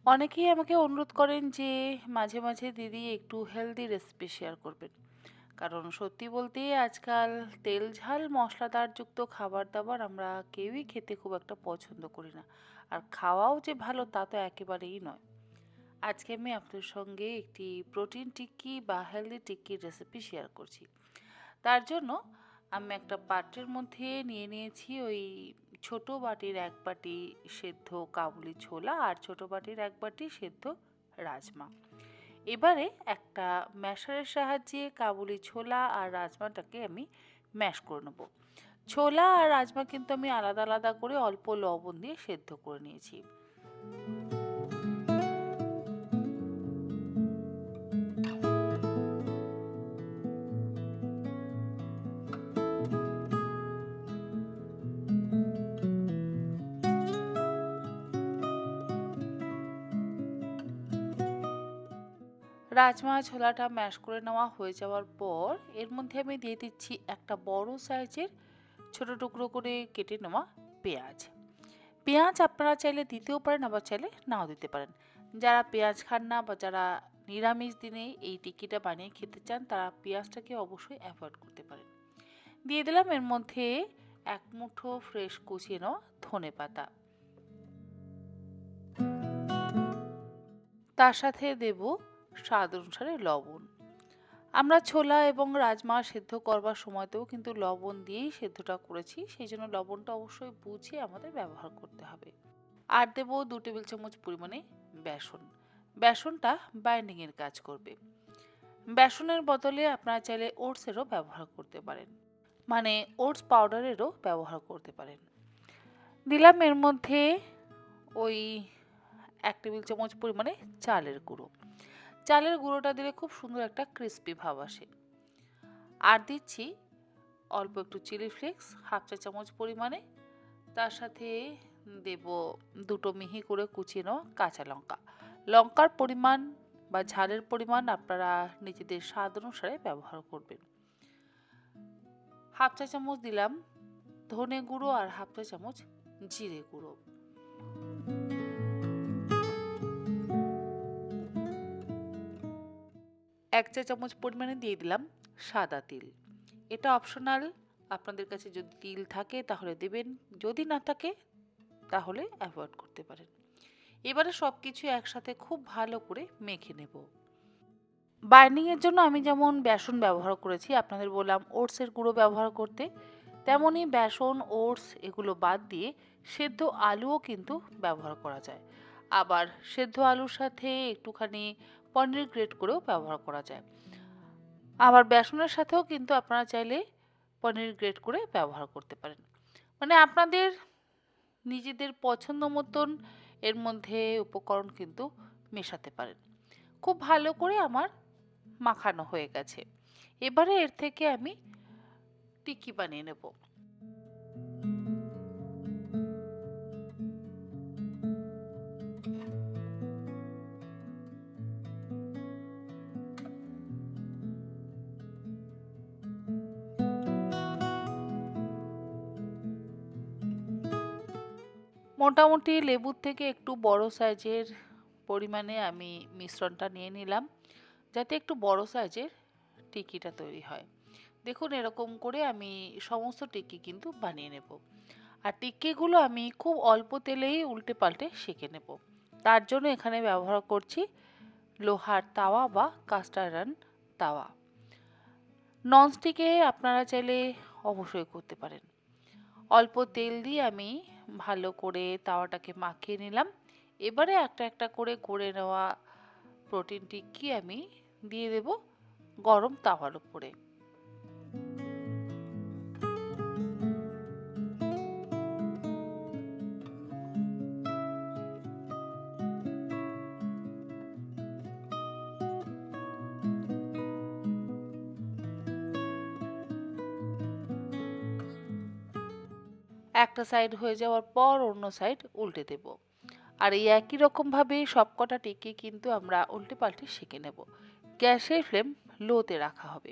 অনেকেই আমাকে অনুরোধ করেন যে মাঝে মাঝে দিদি একটু হেলদি রেসিপি শেয়ার করবেন। কারণ সত্যি বলতে আজকাল তেল ঝাল মশলাদার যুক্ত খাবার দাবার আমরা কেউই খেতে খুব একটা পছন্দ করি না। আর খাওয়াও যে ভালো তা তো একেবারেই নয়। আজকে আমি আপনার সঙ্গে একটি প্রোটিন টিক্কি বা হেলদি টিক্কির রেসিপি শেয়ার করছি। তার জন্য আমি একটা পাত্রের মধ্যে নিয়ে নিয়েছি ওই ছোট বাটির ১ বাটি সেদ্ধ কাবুলি ছোলা আর ছোট বাটির ১ বাটি সেদ্ধ রাজমা। এবারে একটা ম্যাশারের সাহায্যে কাবুলি ছোলা আর রাজমাটাকে আমি ম্যাশ করে নেব। ছোলা আর রাজমা কিন্তু আমি আলাদা আলাদা করে অল্প লবণ দিয়ে সেদ্ধ করে নিয়েছি। রাজমা ছোলাটা ম্যাশ করে নেওয়া হয়ে যাওয়ার পর এর মধ্যে আমি দিয়ে দিচ্ছি একটা বড় সাইজের ছোট টুকরো করে কেটে নেওয়া পেঁয়াজ। পেঁয়াজ আপনারা চাইলে দিতেও পারেন, আবার চাইলে নাও দিতে পারেন। যারা পেঁয়াজ খান না বা যারা নিরামিষ দিনে এই টিক্কিটা বানিয়ে খেতে চান তারা পেঁয়াজটাকে অবশ্যই অ্যাভয়েড করতে পারেন। দিয়ে দিলাম এর মধ্যে ১ মুঠো ফ্রেশ কুচিয়ে নেওয়া ধনেপাতা। তার সাথে দেব স্বাদ অনুসারে লবণ। আমরা ছোলা এবং রাজমা সেদ্ধ করবার সময়তেও কিন্তু লবণ দিয়েই সেদ্ধটা করেছি, সেই জন্য লবণটা অবশ্যই বুঝে আমাদের ব্যবহার করতে হবে। আর দেব ২ টেবিল চামচ পরিমাণে বেসন। বেসনটা বাইন্ডিং এর কাজ করবে। বেসনের বদলে আপনারা চাইলে ওটসেরও ব্যবহার করতে পারেন, মানে ওটস পাউডারেরও ব্যবহার করতে পারেন। দিলাম এর মধ্যে ওই ১ টেবিল চামচ পরিমাণে চালের গুঁড়ো। চালের গুঁড়োটা দিলে খুব সুন্দর একটা ক্রিস্পি ভাব আসে। আর দিচ্ছি অল্প একটু চিলি ফ্লেক্স ১/২ চা চামচ পরিমাণে। তার সাথে দেব ২টো মিহি করে কুচিয়ে নেওয়া কাঁচা লঙ্কা। লঙ্কার পরিমাণ বা ঝালের পরিমাণ আপনারা নিজেদের স্বাদ অনুসারে ব্যবহার করবেন। ১/২ চা চামচ দিলাম ধনে গুঁড়ো আর ১/২ চা চামচ জিরে গুঁড়ো। ১ চা চামচ পরিমাণে দিয়ে দিলাম সাদা তিল। এটা অপশনাল, আপনাদের কাছে যদি তিল থাকে তাহলে দেবেন, যদি না থাকে তাহলে অ্যাভয়েড করতে পারেন। এবারে সবকিছু একসাথে খুব ভালো করে মেখে নেব। বাইন্ডিং এর জন্য আমি যেমন বেসন ব্যবহার করেছি, আপনাদের বললাম ওটসের গুঁড়ো ব্যবহার করতে, তেমনই বেসন ওটস এগুলো বাদ দিয়ে সেদ্ধ আলুও কিন্তু ব্যবহার করা যায়। আবার সেদ্ধ আলুর সাথে একটুখানি পনির গ্রেট করেও ব্যবহার করা যায়। আবার বেসনের সাথেও কিন্তু আপনারা চাইলে পনির গ্রেট করে ব্যবহার করতে পারেন। মানে আপনাদের নিজেদের পছন্দ মতন এর মধ্যে উপকরণ কিন্তু মেশাতে পারেন। খুব ভালো করে আমার মাখানো হয়ে গেছে। এবারে এর থেকে আমি টিক্কি বানিয়ে নেব। মোটামুটি লেবুর থেকে একটু বড় সাইজের পরিমাণে আমি মিশ্রণটা নিয়ে নিলাম, যাতে একটু বড় সাইজের টিক্কিটা তৈরি হয়। দেখুন এরকম করে আমি সমস্ত টিক্কি কিন্তু বানিয়ে নেব। আর টিক্কিগুলো আমি খুব অল্প তেলেই উল্টে পাল্টে সেঁকে নেব। তার জন্য এখানে ব্যবহার করছি লোহার তাওয়া বা কাস্ট আয়রন তাওয়া। ননস্টিকে আপনারা চাইলে অবশ্যই করতে পারেন। অল্প তেল দিয়ে আমি ভালো করে তাওয়াটাকে মাখিয়ে নিলাম। এবারে একটা একটা করে গড়ে নেওয়া প্রোটিন টিক্কি আমি দিয়ে দেব গরম তাওয়ার উপরে। একটা সাইড হয়ে যাওয়ার পর অন্য সাইড উল্টে দেব। আর এই একই রকমভাবে সবকটা টিক্কি কিন্তু আমরা উল্টে পাল্টে সেঁকে নেব। গ্যাসের ফ্লেম লোতে রাখা হবে।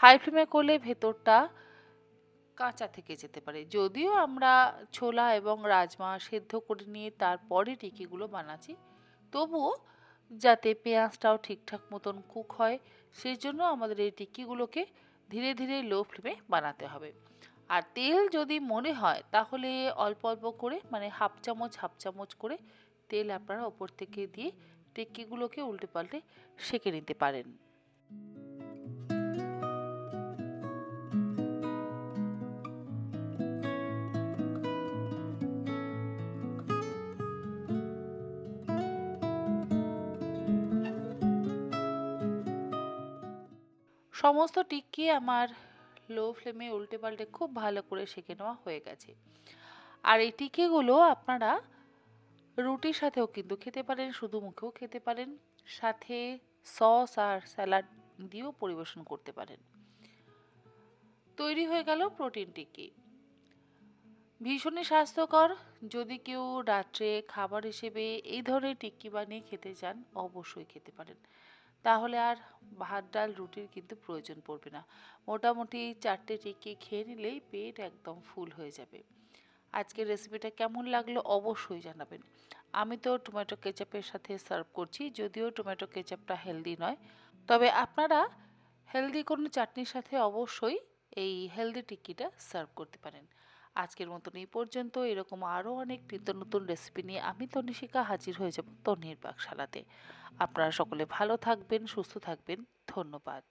হাই ফ্লেমে করলে ভেতরটা কাঁচা থেকে যেতে পারে। যদিও আমরা ছোলা এবং রাজমা সেদ্ধ করে নিয়ে তারপরে টিকিগুলো বানাচ্ছি, তবুও যাতে পেঁয়াজটাও ঠিকঠাক মতন কুক হয়, সেই জন্য আমাদের এই টিক্কিগুলোকে ধীরে ধীরে লো ফ্লেমে বানাতে হবে। আর তেল যদি মনে হয় তাহলে অল্প অল্প করে, মানে হাফ চামচ করে তেল আপনারা ওপর থেকে দিয়ে টিক্কিগুলোকে উল্টে পাল্টে সেঁকে নিতে পারেন। সমস্ত টিক্কি আমার লো ফ্লেমে উল্টে পাল্টে খুব ভালো করে সেঁকে নেওয়া হয়ে গেছে। আর এই টিক্কিগুলো আপনারা রুটির সাথেও কিন্তু খেতে পারেন, শুধু মুখেও খেতে পারেন, সাথে সস আর স্যালাড দিয়েও পরিবেশন করতে পারেন। তৈরি হয়ে গেল প্রোটিন টিক্কি। ভীষণই স্বাস্থ্যকর। যদি কেউ রাত্রে খাবার হিসেবে এই ধরনের টিক্কি বানিয়ে খেতে চান, অবশ্যই খেতে পারেন। তাহলে আর ভাত ডাল রুটির কিন্তু প্রয়োজন পড়বে না। মোটামুটি 4টে টিক্কি খেয়ে নিলেই পেট একদম ফুল হয়ে যাবে। আজকের রেসিপিটা কেমন লাগলো অবশ্যই জানাবেন। আমি তো টমেটো কেচাপের সাথে সার্ভ করছি, যদিও টমেটো কেচাপটা হেলদি নয়। তবে আপনারা হেলদি কোনো চাটনির সাথে অবশ্যই এই হেলদি টিক্কিটা সার্ভ করতে পারেন। আজকের মতন এই পর্যন্ত। এরকম আরও অনেক নিত্য নতুন রেসিপি নিয়ে আমি তনিশিকা হাজির হয়ে যাব তন্নির পাকশালাতে। আপনারা সকলে ভালো থাকবেন, সুস্থ থাকবেন। ধন্যবাদ।